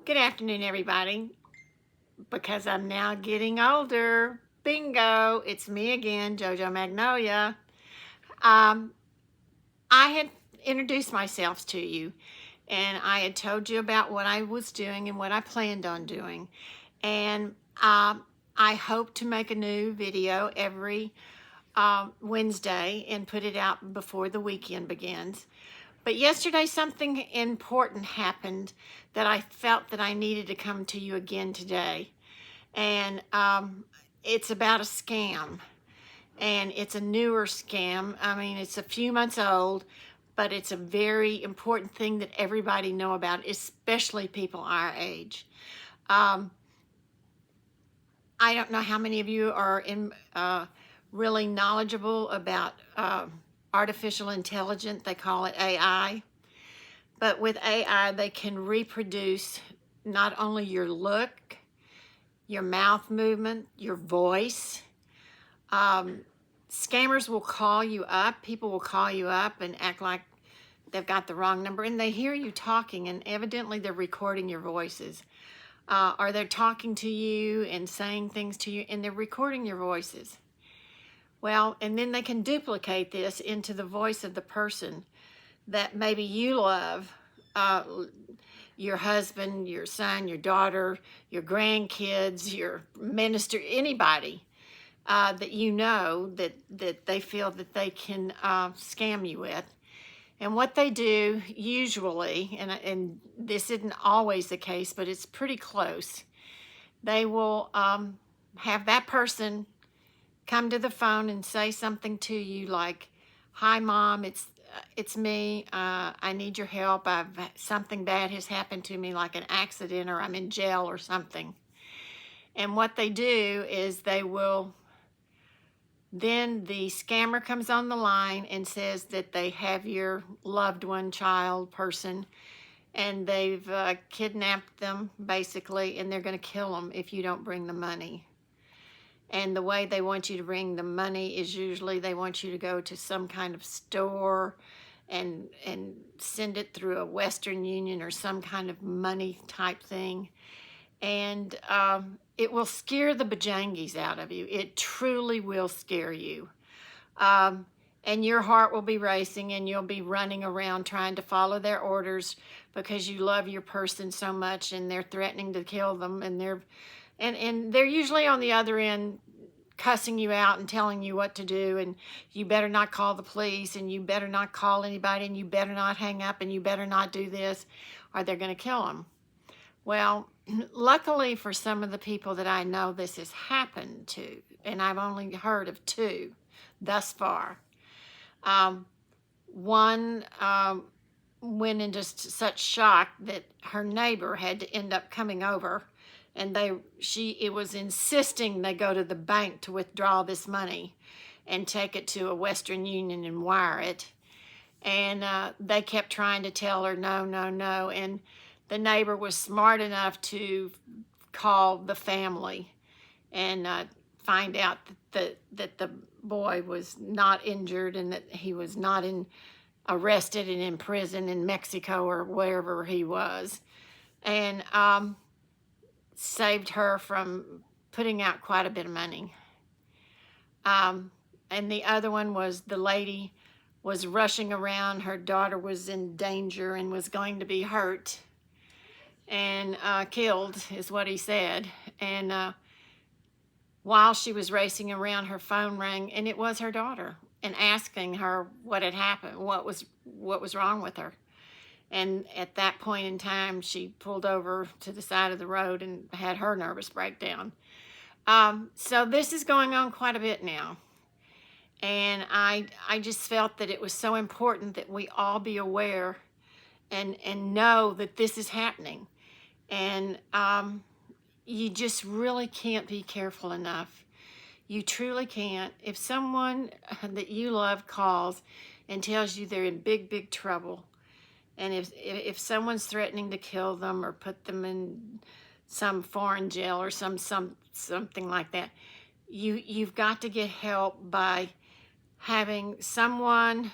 Good afternoon, everybody. Because I'm now getting older, bingo, it's me again, JoJo Magnolia. Um, I had introduced myself to you, and I had told you about what I was doing and what I planned on doing. And I hope to make a new video every Wednesday and put it out before the weekend begins. But yesterday something important happened that I felt that I needed to come to you again today. And it's about a scam. And it's a newer scam. I mean, it's a few months old, but it's a very important thing that everybody know about, especially people our age. I don't know how many of you are really knowledgeable about artificial intelligence. They call it AI. But with AI, they can reproduce not only your look, your mouth movement, your voice. Scammers will call you up. People will call you up and act like they've got the wrong number, and they hear you talking, and evidently they're recording your voices. Or they're talking to you and saying things to you, and they're recording your voices. Well, and then they can duplicate this into the voice of the person that maybe you love, your husband, your son, your daughter, your grandkids, your minister, anybody that you know that they feel that they can scam you with. And what they do usually, and this isn't always the case, but it's pretty close, they will have that person come to the phone and say something to you like, "Hi, Mom, it's me. I need your help. Something bad has happened to me, like an accident, or I'm in jail or something." And what they do is then the scammer comes on the line and says that they have your loved one, child, person, and they've kidnapped them, basically, and they're going to kill them if you don't bring the money. And the way they want you to bring the money is usually they want you to go to some kind of store and send it through a Western Union or some kind of money type thing. And it will scare the bejangies out of you. It truly will scare you. And your heart will be racing, and you'll be running around trying to follow their orders because you love your person so much, and they're threatening to kill them, and they're usually on the other end cussing you out and telling you what to do, and you better not call the police, and you better not call anybody, and you better not hang up, and you better not do this, or they're going to kill them. Well, luckily for some of the people that I know this has happened to, and I've only heard of two thus far. One went into such shock that her neighbor had to end up coming over, and it was insisting they go to the bank to withdraw this money and take it to a Western Union and wire it. And they kept trying to tell her no, no, no. And the neighbor was smart enough to call the family and find out that the boy was not injured and that he was not arrested and in prison in Mexico or wherever he was, and saved her from putting out quite a bit of money. And the other one was the lady was rushing around. Her daughter was in danger and was going to be hurt and killed, is what he said. And while she was racing around, her phone rang, and it was her daughter, and asking her what had happened, what was wrong with her. And at that point in time, she pulled over to the side of the road and had her nervous breakdown. So this is going on quite a bit now. And I just felt that it was so important that we all be aware and know that this is happening. And you just really can't be careful enough. You truly can't. If someone that you love calls and tells you they're in big, big trouble, and if someone's threatening to kill them or put them in some foreign jail or something like that, you've got to get help by having someone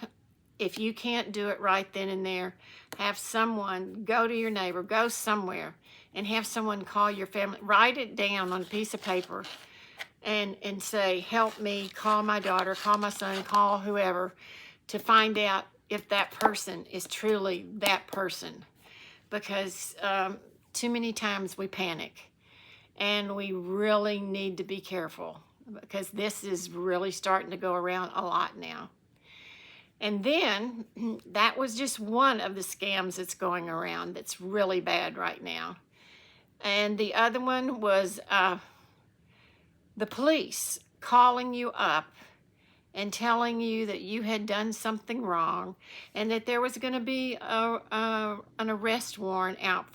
if you can't do it right then and there, have someone go to your neighbor, go somewhere, and have someone call your family. Write it down on a piece of paper and say, help me, call my daughter, call my son, call whoever, to find out if that person is truly that person. Because too many times we panic, and we really need to be careful, because this is really starting to go around a lot now. And then that was just one of the scams that's going around that's really bad right now. And the other one was the police calling you up and telling you that you had done something wrong and that there was going to be an arrest warrant out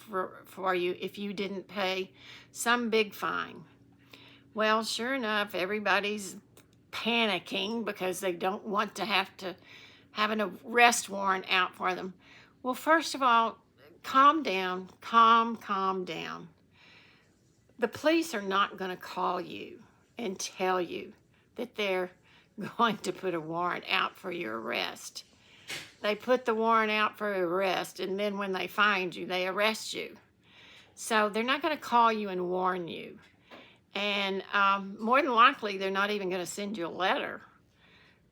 for you if you didn't pay some big fine. Well, sure enough, everybody's panicking because they don't want to have an arrest warrant out for them. Well, first of all, calm down, calm down. The police are not going to call you and tell you that they're going to put a warrant out for your arrest. They put the warrant out for arrest, and then when they find you, they arrest you. So they're not going to call you and warn you. And more than likely, they're not even going to send you a letter.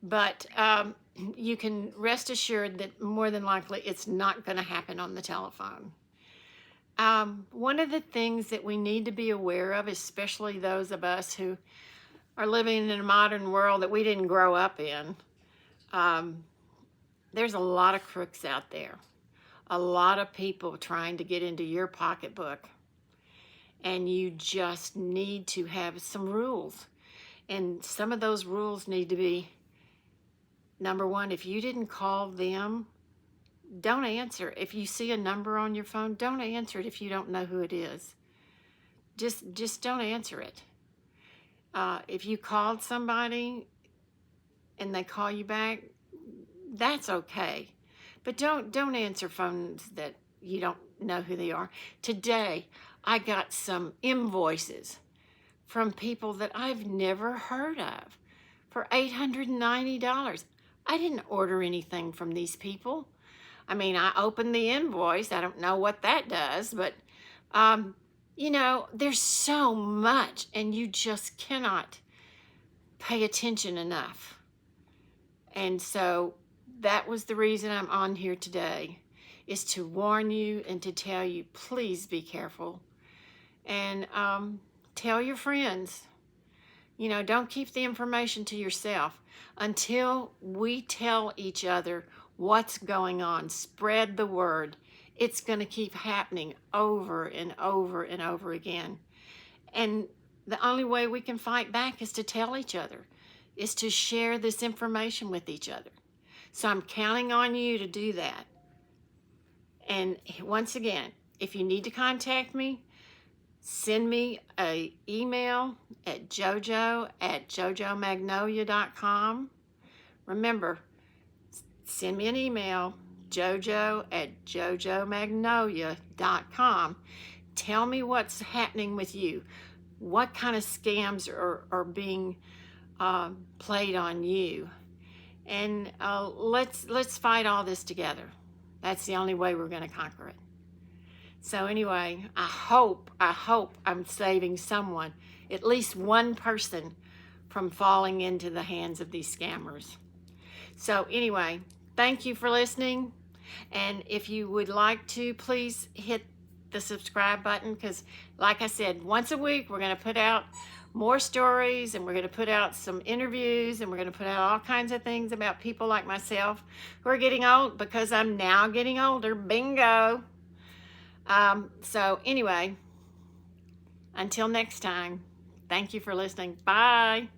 But you can rest assured that more than likely it's not going to happen on the telephone. One of the things that we need to be aware of, especially those of us who are living in a modern world that we didn't grow up in, there's a lot of crooks out there. A lot of people trying to get into your pocketbook. And you just need to have some rules. And some of those rules need to be, number one, if you didn't call them, don't answer. If you see a number on your phone, don't answer it if you don't know who it is. Just don't answer it. If you called somebody and they call you back, that's okay. But don't answer phones that you don't know who they are. Today, I got some invoices from people that I've never heard of for $890. I didn't order anything from these people. I mean, I opened the invoice. I don't know what that does, but, you know, there's so much, and you just cannot pay attention enough. And so that was the reason I'm on here today, is to warn you and to tell you, please be careful. And tell your friends. You know, don't keep the information to yourself. Until we tell each other what's going on, spread the word. It's going to keep happening over and over and over again. And the only way we can fight back is to tell each other, is to share this information with each other. So I'm counting on you to do that. And once again, if you need to contact me, send me an email at jojo@jojomagnolia.com. Remember, send me an email, jojo@jojomagnolia.com. Tell me what's happening with you. What kind of scams are being played on you. And let's fight all this together. That's the only way we're going to conquer it. So anyway, I hope I'm saving someone, at least one person, from falling into the hands of these scammers. So anyway, thank you for listening. And if you would like to, please hit the subscribe button, because like I said, once a week we're going to put out more stories, and we're going to put out some interviews, and we're going to put out all kinds of things about people like myself who are getting old, because I'm now getting older. Bingo. So anyway, until next time, thank you for listening. Bye.